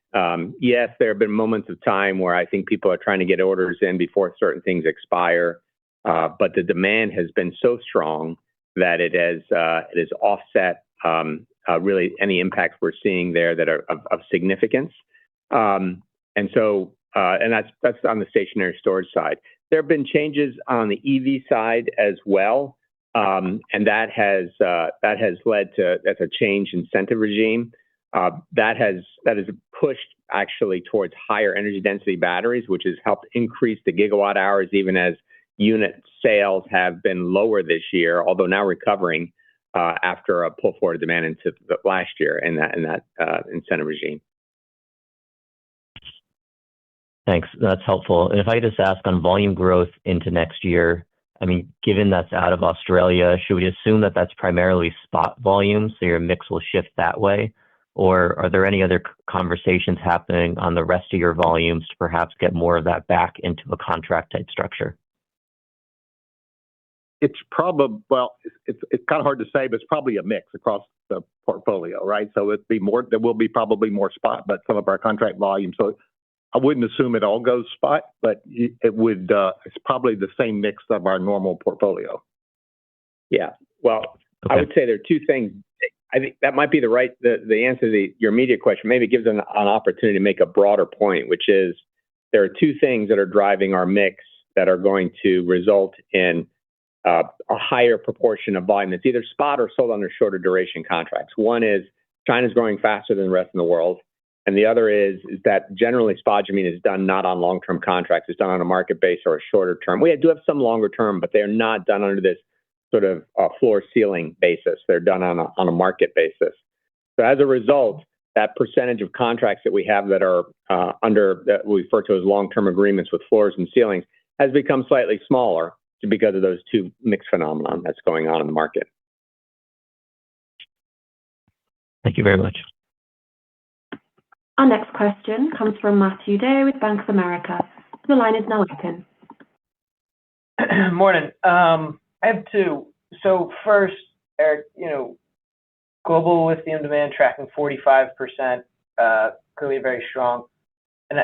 Yes, there have been moments of time where I think people are trying to get orders in before certain things expire, but the demand has been so strong that it has offset really any impacts we're seeing there that are of significance. And that's on the stationary storage side. There have been changes on the EV side as well, and that has led to a change incentive regime. That has pushed actually towards higher energy density batteries, which has helped increase the gigawatt hours, even as unit sales have been lower this year, although now recovering after a pull forward demand into last year in that incentive regime. Thanks. That's helpful. And if I could just ask on volume growth into next year, I mean, given that's out of Australia, should we assume that that's primarily spot volume, so your mix will shift that way? Or are there any other conversations happening on the rest of your volumes to perhaps get more of that back into a contract type structure? It's probably, well, it's kind of hard to say, but it's probably a mix across the portfolio, right? So there will be probably more spot, but some of our contract volume. So I wouldn't assume it all goes spot, but it's probably the same mix of our normal portfolio. Yeah. Well, okay. I would say there are two things. I think that might be the answer to your immediate question. Maybe it gives an opportunity to make a broader point, which is there are two things that are driving our mix that are going to result in a higher proportion of volume that's either spot or sold under shorter duration contracts. One is China's growing faster than the rest of the world. And the other is that generally spodumene is done not on long-term contracts. It's done on a market base or a shorter term. We do have some longer term, but they're not done under this sort of floor ceiling basis. They're done on a market basis. So as a result, that percentage of contracts that we have that are that we refer to as long-term agreements with floors and ceilings has become slightly smaller because of those two mix phenomenon that's going on in the market. Thank you very much. Our next question comes from Matthew Day with Bank of America. The line is now open. Morning. I have two. So first, Eric, global lithium demand tracking 45%, clearly very strong. And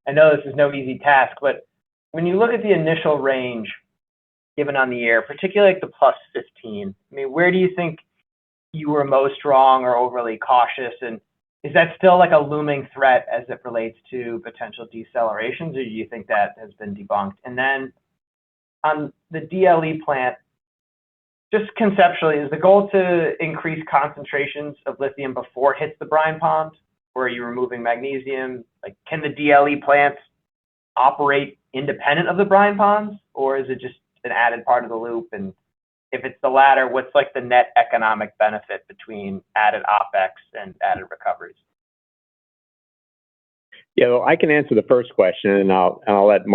I know this is no easy task, but when you look at the initial range given on the year, particularly like the plus 15, I mean, where do you think you were most wrong or overly cautious? And is that still like a looming threat as it relates to potential decelerations, or do you think that has been debunked? And then on the DLE plant, just conceptually, is the goal to increase concentrations of lithium before it hits the brine pond, or are you removing magnesium? Like, can the DLE plants operate independent of the brine ponds, or is it just an added part of the loop? And if it's the latter, what's like the net economic benefit between added OpEx and added recoveries? Yeah, well, I can answer the first question, and I'll let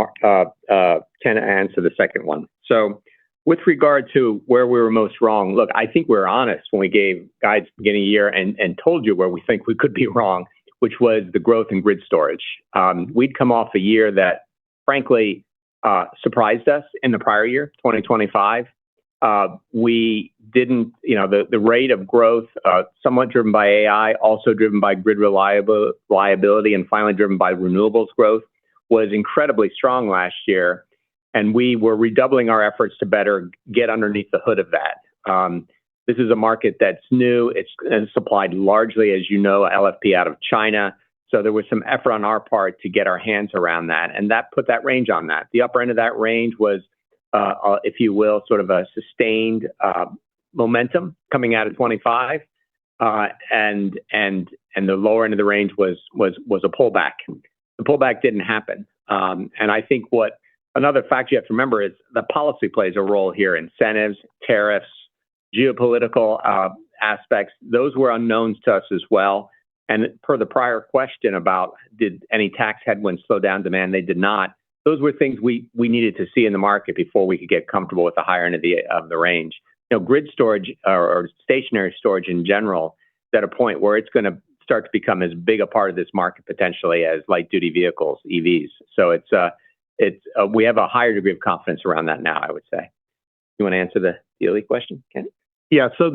Ken answer the second one. So with regard to where we were most wrong, look, I think we were honest when we gave guides beginning of the year and told you where we think we could be wrong, which was the growth in grid storage. We'd come off a year that, frankly, surprised us in the prior year, 2025. We didn't, the rate of growth, somewhat driven by AI, also driven by grid reliability, and finally driven by renewables growth, was incredibly strong last year. And we were redoubling our efforts to better get underneath the hood of that. This is a market that's new. It's supplied largely, as you know, LFP out of China. So there was some effort on our part to get our hands around that, and that put that range on that. The upper end of that range was, if you will, sort of a sustained momentum coming out of 25, and the lower end of the range was a pullback. The pullback didn't happen, and I think another fact you have to remember is the policy plays a role here. Incentives, tariffs, geopolitical aspects, those were unknowns to us as well. And per the prior question about did any tax headwinds slow down demand, they did not. Those were things we needed to see in the market before we could get comfortable with the higher end of the range. Grid storage or stationary storage in general is at a point where it's going to start to become as big a part of this market potentially as light duty vehicles, EVs. So we have a higher degree of confidence around that now, I would say. You want to answer the DLE question, Ken? Yeah, so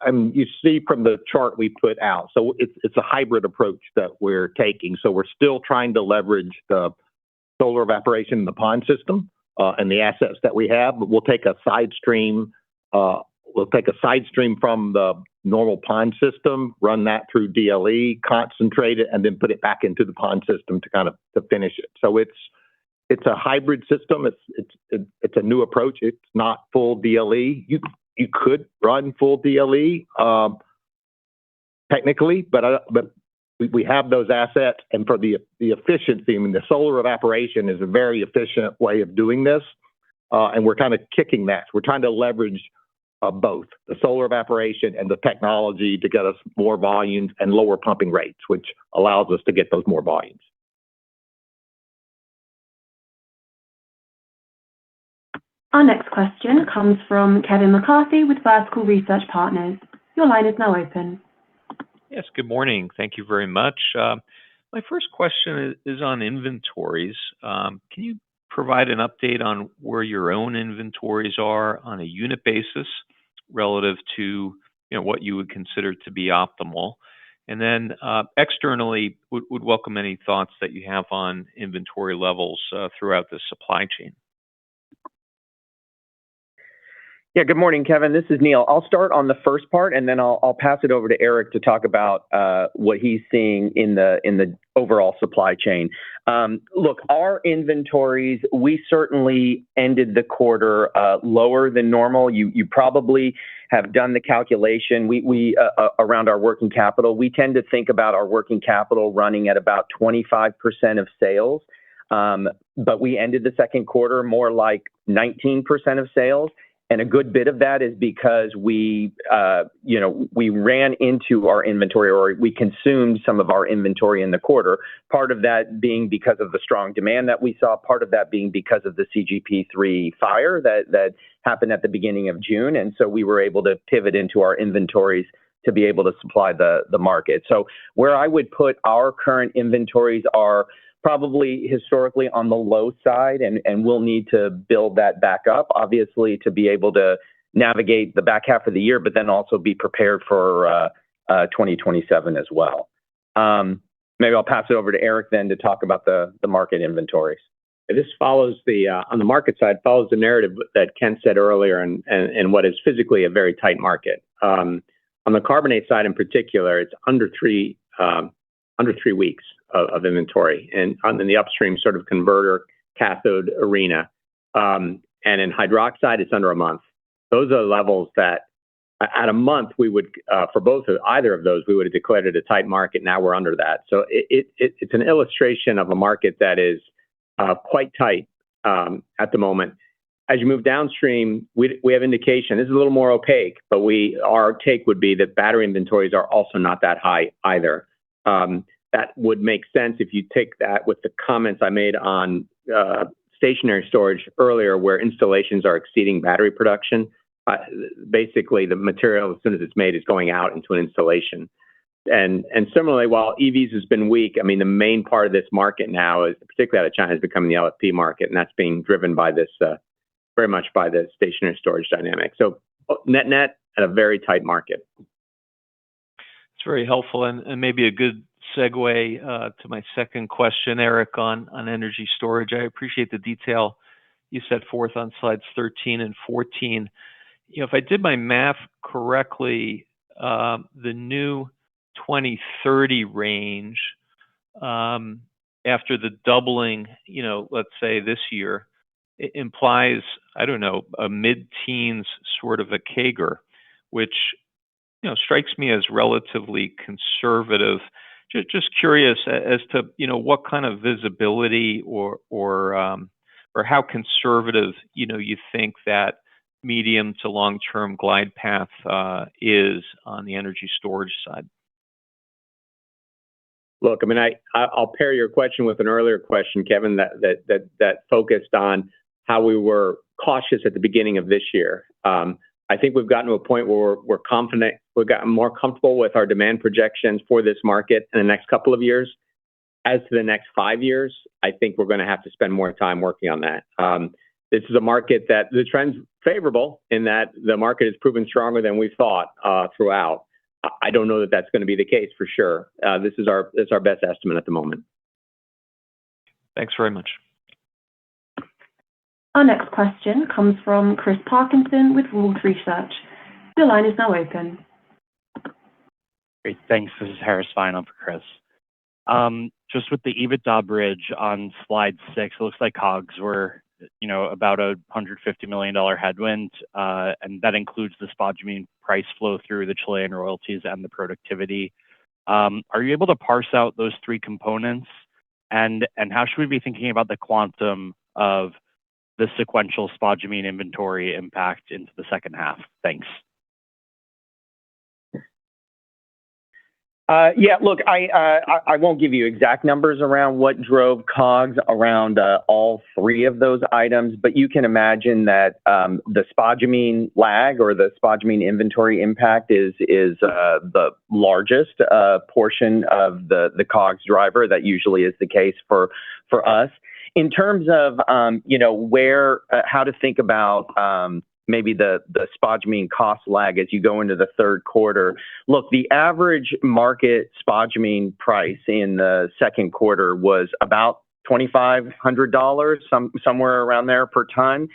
you see from the chart we put out, so it's a hybrid approach that we're taking. So we're still trying to leverage the solar evaporation in the pond system and the assets that we have, but we'll take a side stream. We'll take a side stream from the normal pond system, run that through DLE, concentrate it, and then put it back into the pond system to finish it. So it's a hybrid system. It's a new approach. It's not full DLE. You could run full DLE technically, but we have those assets, and for the efficiency, the solar evaporation is a very efficient way of doing this, and we're kind of kicking that. We're trying to leverage both the solar evaporation and the technology to get us more volumes and lower pumping rates, which allows us to get those more volumes. Our next question comes from Kevin McCarthy with Vertical Research Partners. Your line is now open. Yes, good morning. Thank you very much. My first question is on inventories. Can you provide an update on where your own inventories are on a unit basis relative to what you would consider to be optimal? And then externally, would welcome any thoughts that you have on inventory levels throughout the supply chain. Yeah, good morning, Kevin. This is Neil. I'll start on the first part, and then I'll pass it over to Eric to talk about what he's seeing in the overall supply chain. Look, our inventories, we certainly ended the quarter lower than normal. You probably have done the calculation. We around our working capital. We tend to think about our working capital running at about 25% of sales, but we ended the second quarter more like 19% of sales. And a good bit of that is because we ran into our inventory, or we consumed some of our inventory in the quarter. Part of that being because of the strong demand that we saw, part of that being because of the CGP3 fire that happened at the beginning of June. And so we were able to pivot into our inventories to be able to supply the market. So where I would put our current inventories are probably historically on the low side, and we'll need to build that back up, obviously, to be able to navigate the back half of the year, but then also be prepared for 2027 as well. Maybe I'll pass it over to Eric then to talk about the market inventories. This follows on the market side, follows the narrative that Ken said earlier and what is physically a very tight market. On the carbonate side in particular, it's under 3 weeks of inventory, and in the upstream sort of converter cathode arena, and in hydroxide it's under a month. Those are levels that at a month we would for either of those we would have declared it a tight market. Now we're under that, so it's an illustration of a market that is quite tight at the moment. As you move downstream, we have indication. This is a little more opaque, but our take would be that battery inventories are also not that high either. That would make sense if you take that with the comments I made on stationary storage earlier, where installations are exceeding battery production. Basically, the material, as soon as it's made, is going out into an installation. And similarly, while EVs has been weak, the main part of this market now, is particularly out of China, is becoming the LFP market, and that's being driven by this very much by the stationary storage dynamic. So net at a very tight market. It's very helpful, and maybe a good segue to my second question, Eric, on energy storage. I appreciate the detail you set forth on slides 13 and 14. If I did my math correctly, the new 2030 range after the doubling, let's say this year, it implies, I don't know, a mid-teens sort of a CAGR, which, strikes me as relatively conservative. Just curious as to, what kind of visibility or how conservative, you think that medium to long-term glide path is on the energy storage side. Look, I mean, I'll pair your question with an earlier question, Kevin, that focused on how we were cautious at the beginning of this year. I think we've gotten to a point where we're confident, we've gotten more comfortable with our demand projections for this market in the next couple of years. As to the next 5 years, I think we're going to have to spend more time working on that. This is a market that the trend's favorable in that the market has proven stronger than we thought throughout. I don't know that that's going to be the case for sure. This is our best estimate at the moment. Thanks very much. Our next question comes from Chris Parkinson with Wolfe Research. Your line is now open. Great, thanks. This is Harris Fine on for Chris. Just with the EBITDA bridge on slide 6, it looks like COGS were, about a $150 million headwind, and that includes the spodumene price flow through, the Chilean royalties, and the productivity. Are you able to parse out those 3 components? And how should we be thinking about the quantum of the sequential spodumene inventory impact into the second half? Thanks. Yeah, look, I won't give you exact numbers around what drove COGS around all 3 of those items, but you can imagine that the spodumene lag or the spodumene inventory impact is the largest portion of the COGS driver. That usually is the case for us. In terms of how to think about maybe the spodumene cost lag as you go into the third quarter. Look, the average market spodumene price in the second quarter was about $2,500, somewhere around there per ton,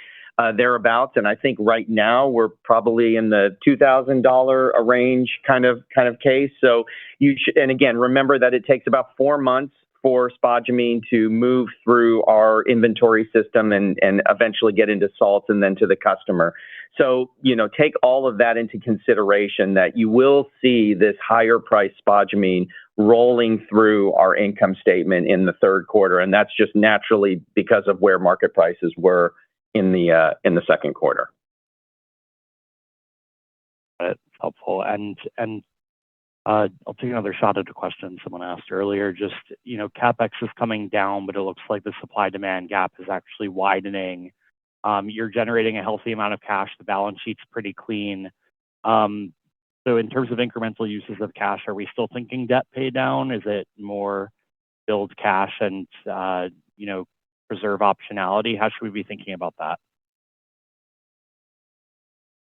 thereabouts. And I think right now we're probably in the $2,000 range kind of case. So and again, remember that it takes about 4 months for spodumene to move through our inventory system and eventually get into salts and then to the customer. So, take all of that into consideration that you will see this higher price spodumene rolling through our income statement in the third quarter. And that's just naturally because of where market prices were in the second quarter. That's helpful. And I'll take another shot at a question someone asked earlier. Just, CapEx is coming down, but it looks like the supply-demand gap is actually widening. You're generating a healthy amount of cash. The balance sheet's pretty clean. So in terms of incremental uses of cash, are we still thinking debt pay down? Is it more build cash and, preserve optionality? How should we be thinking about that?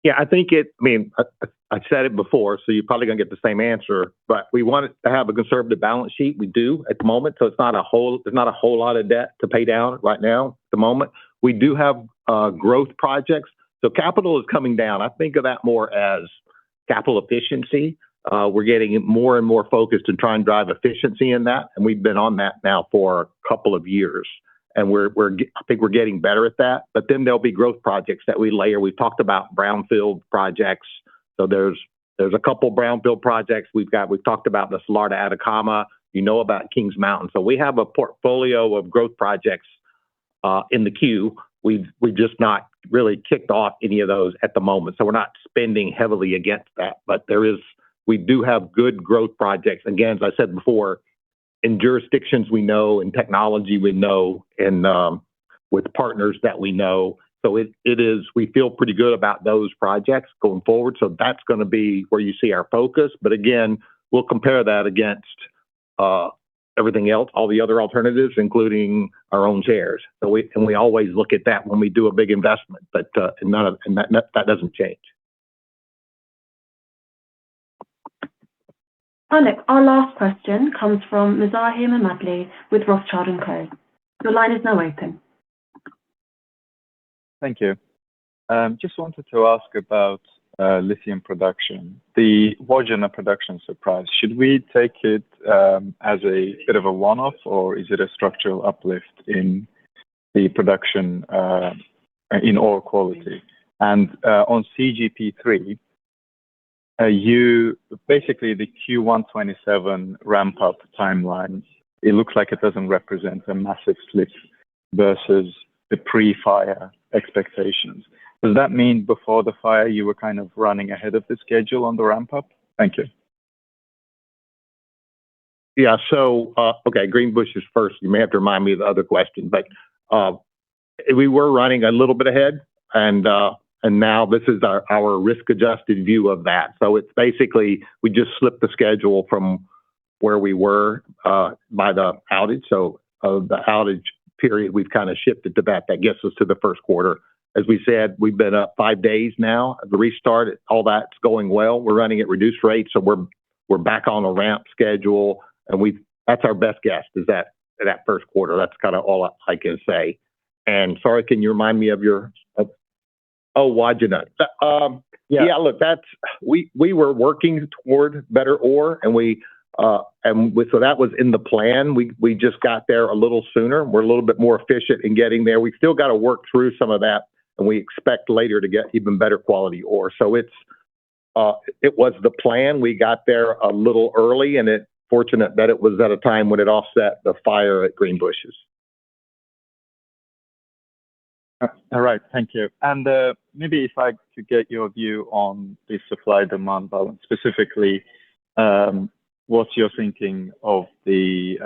Yeah, I think I said it before, so you're probably going to get the same answer, but we want to have a conservative balance sheet. We do at the moment, so there's not a whole lot of debt to pay down right now at the moment. We do have growth projects, so capital is coming down. I think of that more as capital efficiency. We're getting more and more focused and trying to drive efficiency in that, and we've been on that now for a couple of years. And I think we're getting better at that. But then there'll be growth projects that we layer. We've talked about brownfield projects. So there's a couple brownfield projects we've talked about the Salar de Atacama. About Kings Mountain. So we have a portfolio of growth projects in the queue. We've just not really kicked off any of those at the moment. So we're not spending heavily against that. But we do have good growth projects. Again, as I said before, in jurisdictions we know, in technology we know, and with partners that we know. So we feel pretty good about those projects going forward. So that's going to be where you see our focus. But again, we'll compare that against everything else, all the other alternatives, including our own shares. So we always look at that when we do a big investment, but that doesn't change. Our last question comes from Mazahir Mammadli with Rothschild & Co. Your line is now open. Thank you. Just wanted to ask about lithium production. The Wodgina production surprise, should we take it as a bit of a one-off, or is it a structural uplift in the production in ore quality? And on CGP3, you basically the Q1 27 ramp-up timeline, it looks like it doesn't represent a massive slip versus the pre-fire expectations. Does that mean before the fire you were kind of running ahead of the schedule on the ramp-up? Thank you. Yeah, so, okay, Greenbushes first. You may have to remind me of the other question, but we were running a little bit ahead, and now this is our risk-adjusted view of that. So it's basically, we just slipped the schedule from where we were by the outage. So the outage period, we've kind of shifted to that. That gets us to the first quarter. As we said, we've been up 5 days now. The restart, all that's going well. We're running at reduced rates, so we're back on a ramp schedule, and that's our best guess, is that first quarter. That's kind of all I can say. And sorry, can you remind me of Wodgina? Yeah, look, we were working toward better ore, and so that was in the plan. We just got there a little sooner. We're a little bit more efficient in getting there. We still got to work through some of that, and we expect later to get even better quality ore. So it was the plan. We got there a little early, and it's fortunate that it was at a time when it offset the fire at Greenbushes. All right, thank you. And maybe if I could get your view on the supply-demand balance, specifically, what's your thinking of the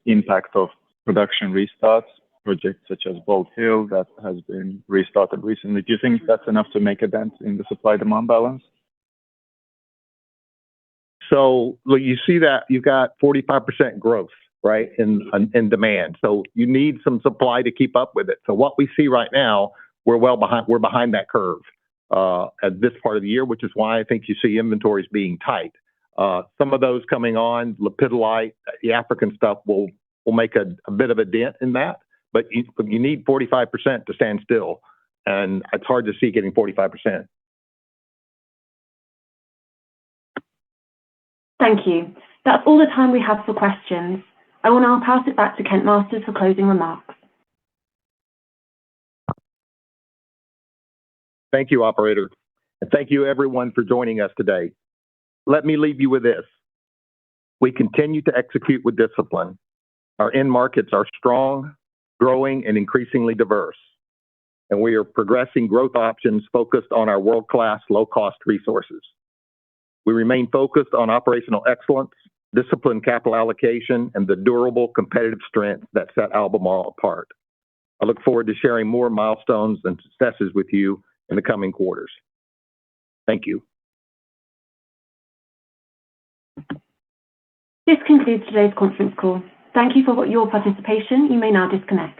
impact of production restarts, projects such as Bald Hill that has been restarted recently? Do you think that's enough to make a dent in the supply-demand balance? So look, you see that you've got 45% growth, right, in demand. So you need some supply to keep up with it. So what we see right now, we're behind that curve at this part of the year, which is why I think you see inventories being tight. Some of those coming on, lepidolite, the African stuff will make a bit of a dent in that, but you need 45% to stand still, and it's hard to see getting 45%. Thank you. That's all the time we have for questions. I will now pass it back to Kent Masters for closing remarks. Thank you, operator. And thank you, everyone, for joining us today. Let me leave you with this. We continue to execute with discipline. Our end markets are strong, growing, and increasingly diverse. And we are progressing growth options focused on our world-class, low-cost resources. We remain focused on operational excellence, disciplined capital allocation, and the durable competitive strength that set Albemarle apart. I look forward to sharing more milestones and successes with you in the coming quarters. Thank you. This concludes today's conference call. Thank you for your participation. You may now disconnect.